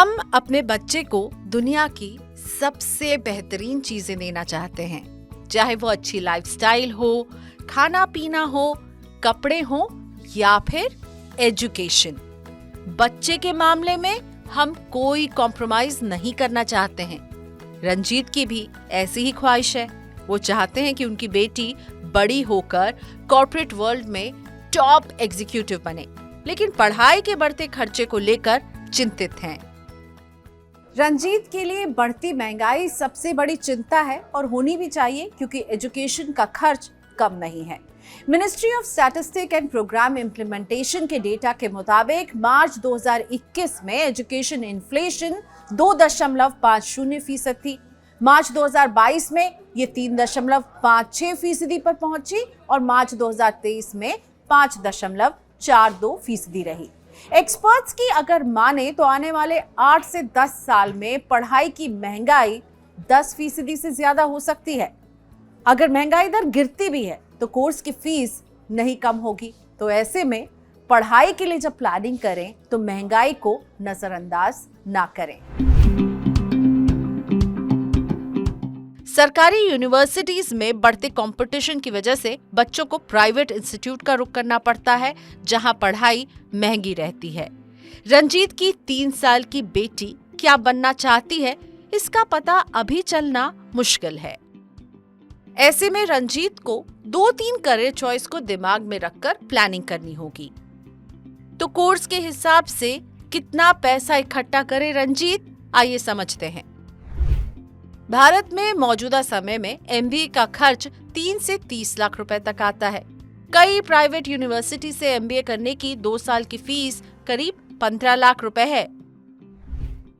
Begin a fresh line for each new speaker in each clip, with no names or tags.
हम अपने बच्चे को दुनिया की सबसे बेहतरीन चीजें देना चाहते हैं, चाहे वो अच्छी लाइफस्टाइल हो, खाना पीना हो, कपड़े हो या फिर एजुकेशन। बच्चे के मामले में हम कोई कॉम्प्रोमाइज नहीं करना चाहते हैं। रंजीत की भी ऐसी ही ख्वाहिश है। वो चाहते हैं कि उनकी बेटी बड़ी होकर कॉर्पोरेट वर्ल्ड में टॉप एग्जीक्यूटिव बने, लेकिन पढ़ाई के बढ़ते खर्चे को लेकर चिंतित हैं। रंजीत के लिए बढ़ती महंगाई सबसे बड़ी चिंता है और होनी भी चाहिए, क्योंकि एजुकेशन का खर्च कम नहीं है। Ministry of statistics and programme implementation के डेटा के मुताबिक मार्च 2021 में एजुकेशन इन्फ्लेशन 2.50% थी। मार्च 2022 में ये 3.56% पर पहुंची और मार्च 2023 में 5.42% रही। एक्सपर्ट्स की अगर माने तो आने वाले 8 से 10 साल में पढ़ाई की महंगाई 10% से ज्यादा हो सकती है। अगर महंगाई दर गिरती भी है तो कोर्स की फीस नहीं कम होगी। तो ऐसे में पढ़ाई के लिए जब प्लानिंग करें तो महंगाई को नजरअंदाज ना करें। सरकारी यूनिवर्सिटीज में बढ़ते कंपटीशन की वजह से बच्चों को प्राइवेट इंस्टीट्यूट का रुख करना पड़ता है, जहां पढ़ाई महंगी रहती है। रंजीत की 3 साल की बेटी क्या बनना चाहती है, इसका पता अभी चलना मुश्किल है। ऐसे में रंजीत को 2-3 करियर चॉइस को दिमाग में रखकर प्लानिंग करनी होगी। तो कोर्स के हिसाब से कितना पैसा इकट्ठा करे रंजीत, आइए समझते हैं। भारत में मौजूदा समय में एमबीए का खर्च 3 से 30 लाख रुपए तक आता है। कई प्राइवेट यूनिवर्सिटी से एमबीए करने की 2 साल की फीस करीब 15 लाख रुपए है।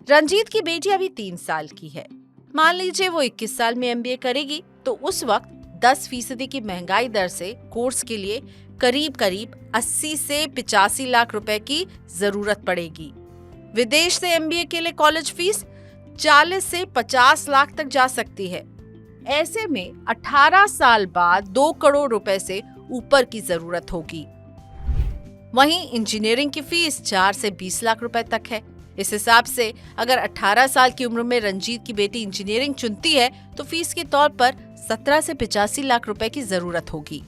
रंजीत की बेटी अभी 3 साल की है। मान लीजिए वो 21 साल में एमबीए करेगी तो उस वक्त 10% की महंगाई दर से कोर्स के लिए करीब 80 से 85 लाख रुपए की जरूरत पड़ेगी। विदेश से एमबीए के लिए कॉलेज फीस 40 से 50 लाख तक जा सकती है। ऐसे में 18 साल बाद 2 करोड़ रुपए से ऊपर की जरूरत होगी। वहीं इंजीनियरिंग की फीस 4 से 20 लाख रुपए तक है। इस हिसाब से अगर 18 साल की उम्र में रंजीत की बेटी इंजीनियरिंग चुनती है तो फीस के तौर पर 17 से 85 लाख रुपए की जरूरत होगी।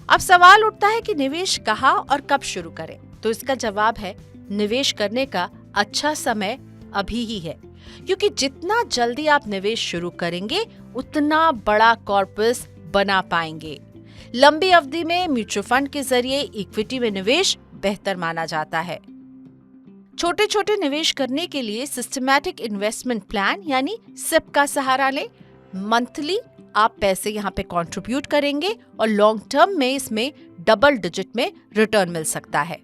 अब सवाल उठता है कि निवेश कहाँ और कब शुरू करें, तो इसका जवाब है निवेश करने का अच्छा समय अभी ही है, क्योंकि जितना जल्दी आप निवेश शुरू करेंगे उतना बड़ा कॉर्पस बना पाएंगे। लंबी अवधि में म्यूचुअल फंड के जरिए इक्विटी में निवेश बेहतर माना जाता है। छोटे छोटे निवेश करने के लिए सिस्टमैटिक इन्वेस्टमेंट प्लान यानी सिप का सहारा लें। मंथली आप पैसे यहाँ पे कंट्रीब्यूट करेंगे और लॉन्ग टर्म में इसमें डबल डिजिट में रिटर्न मिल सकता है।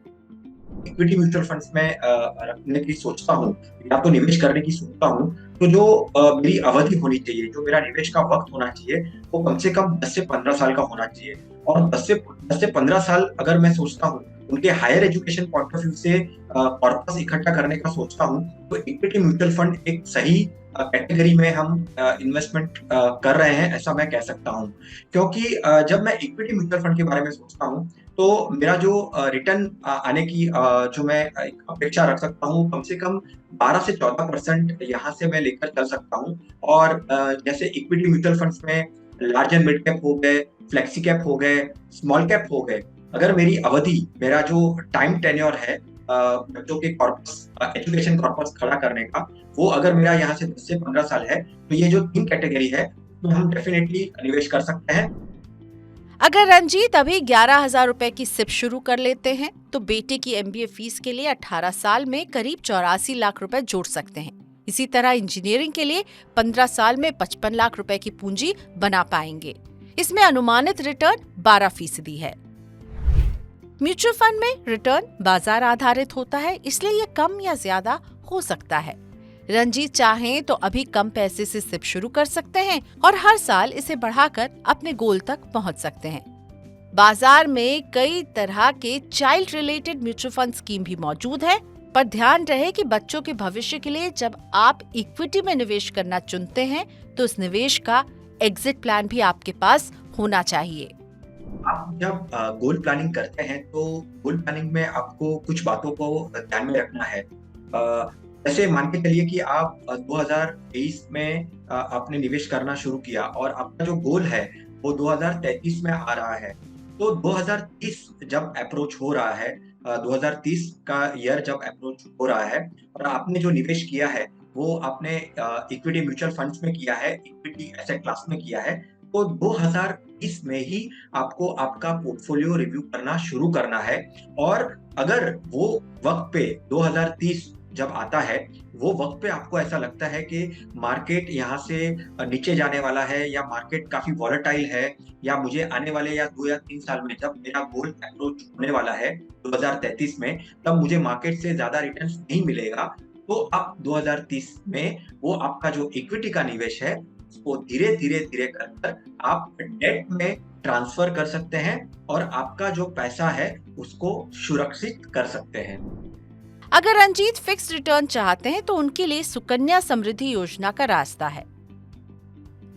इक्विटी म्यूचुअल फंड्स में रखने की सोचता हूँ या तो निवेश करने की सोचता हूँ, तो जो मेरी अवधि होनी चाहिए, जो मेरा निवेश का वक्त होना चाहिए, वो कम से कम 10 से 15 साल का होना चाहिए। और 10 से 15 साल अगर मैं सोचता हूँ उनके higher education point of view से कॉर्पस इकट्ठा करने का सोचता हूँ, तो इक्विटी म्यूचुअल फंड एक सही कैटेगरी में हम इन्वेस्टमेंट कर रहे हैं, ऐसा मैं कह सकता हूँ। क्योंकि जब मैं इक्विटी म्यूचुअल फंड के बारे में सोचता हूँ तो मेरा जो रिटर्न आने की जो मैं एक अपेक्षा रख सकता हूँ, कम से कम 12 से 14% यहाँ से मैं लेकर चल सकता हूँ। और जैसे इक्विटी म्यूचुअल फंड्स में लार्ज एंड मिड कैप हो गए, फ्लेक्सी कैप हो गए, स्मॉल कैप हो गए, अगर मेरी अवधि, मेरा जो टाइम टेन्योर है बच्चों के कॉर्पस, एजुकेशन कॉर्पस खड़ा करने का, वो अगर मेरा यहाँ से 10 से 15 साल है, तो ये जो 3 कैटेगरी है तो हम डेफिनेटली निवेश कर सकते हैं।
अगर रंजीत अभी 11,000 रुपए की सिप शुरू कर लेते हैं तो बेटे की एमबीए फीस के लिए 18 साल में करीब 84 लाख रुपए जोड़ सकते हैं। इसी तरह इंजीनियरिंग के लिए 15 साल में 55 लाख रुपए की पूंजी बना पाएंगे। इसमें अनुमानित रिटर्न 12% है। म्यूचुअल फंड में रिटर्न बाजार आधारित होता है, इसलिए ये कम या ज्यादा हो सकता है। रंजीत चाहें तो अभी कम पैसे से सिप शुरू कर सकते हैं और हर साल इसे बढ़ाकर अपने गोल तक पहुंच सकते हैं। बाजार में कई तरह के child related mutual fund scheme भी मौजूद है, पर ध्यान रहे कि बच्चों के भविष्य के लिए जब आप इक्विटी में निवेश करना चुनते हैं तो इस निवेश का एग्जिट प्लान भी आपके पास होना चाहिए।
आप जब गोल प्लानिंग करते हैं तो गोल प्लानिंग में आपको कुछ बातों को ध्यान में रखना है। जैसे मान के चलिए कि आप 2023 में आपने निवेश करना शुरू किया और आपका जो गोल है वो 2033 में आ रहा है। तो 2030 जब अप्रोच हो रहा है, 2030 का ईयर जब अप्रोच हो रहा है और आपने जो निवेश किया है वो आपने इक्विटी म्यूचुअल फंड्स में किया है, इक्विटी एसेट क्लास में किया है, तो 2030 में ही आपको आपका पोर्टफोलियो रिव्यू करना शुरू करना है। और अगर वो वक्त पे 2030 जब आता है, वो वक्त पे आपको ऐसा लगता है कि मार्केट यहाँ से नीचे जाने वाला है या मार्केट काफी वॉलेटाइल है, या मुझे आने वाले या 2 या 3 साल में जब मेरा गोल अप्रोच होने वाला है 2033 में, तब मुझे मार्केट से ज्यादा रिटर्न्स नहीं मिलेगा, तो आप 2030 में वो आपका जो इक्विटी का निवेश है उसको धीरे धीरे धीरे कर आप डेट में ट्रांसफर कर सकते हैं और आपका जो पैसा है उसको सुरक्षित कर सकते हैं।
अगर रंजीत फिक्स रिटर्न चाहते हैं तो उनके लिए सुकन्या समृद्धि योजना का रास्ता है।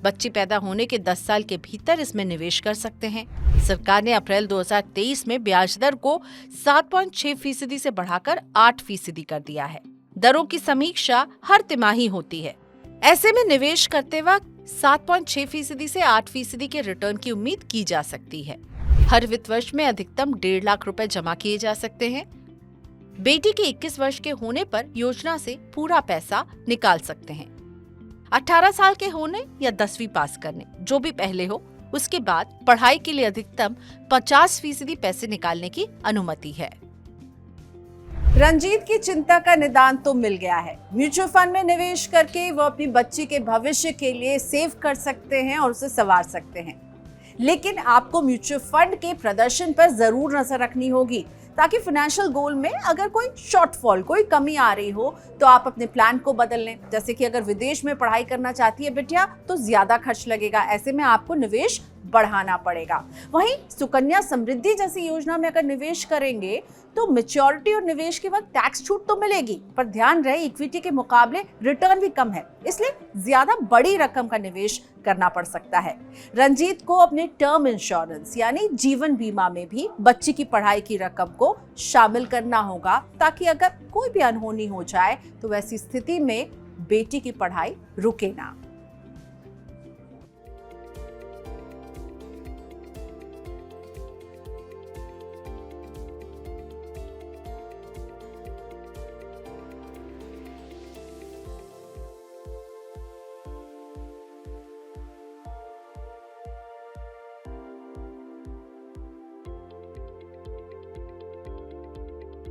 बच्ची पैदा होने के 10 साल के भीतर इसमें निवेश कर सकते हैं। सरकार ने अप्रैल 2023 में ब्याज दर को 7.6% से बढ़ाकर 8% कर दिया है। दरों की समीक्षा हर तिमाही होती है। ऐसे में निवेश करते वक्त 7.6% से 8% के रिटर्न की उम्मीद की जा सकती है। हर वित्त वर्ष में अधिकतम 1.5 लाख रुपए जमा किए जा सकते हैं। बेटी के 21 वर्ष के होने पर योजना से पूरा पैसा निकाल सकते हैं। 18 साल के होने या 10वीं पास करने, जो भी पहले हो, उसके बाद पढ़ाई के लिए अधिकतम 50% पैसे निकालने की अनुमति है। रंजीत की चिंता का निदान तो मिल गया है। म्यूचुअल फंड में निवेश करके वो अपनी बच्ची के भविष्य के लिए सेव कर सकते हैं और उसे संवार सकते हैं। लेकिन आपको म्यूचुअल फंड के प्रदर्शन पर जरूर नजर रखनी होगी, ताकि फाइनेंशियल गोल में अगर कोई शॉर्टफॉल, कोई कमी आ रही हो तो आप अपने प्लान को बदल लें। जैसे कि अगर विदेश में पढ़ाई करना चाहती है बिटिया तो ज्यादा खर्च लगेगा, ऐसे में आपको निवेश बढ़ाना पड़ेगा। वहीं सुकन्या समृद्धि जैसी योजना में अगर निवेश करेंगे तो मैच्योरिटी और निवेश के वक्त टैक्स छूट तो मिलेगी, पर ध्यान रहे इक्विटी के मुकाबले रिटर्न भी कम है, इसलिए ज्यादा बड़ी रकम का निवेश करना पड़ सकता है। रंजीत को अपने टर्म इंश्योरेंस यानी जीवन बीमा में भी बच्ची की पढ़ाई की रकम को शामिल करना होगा, ताकि अगर कोई भी अनहोनी हो जाए तो वैसी स्थिति में बेटी की पढ़ाई रुके ना।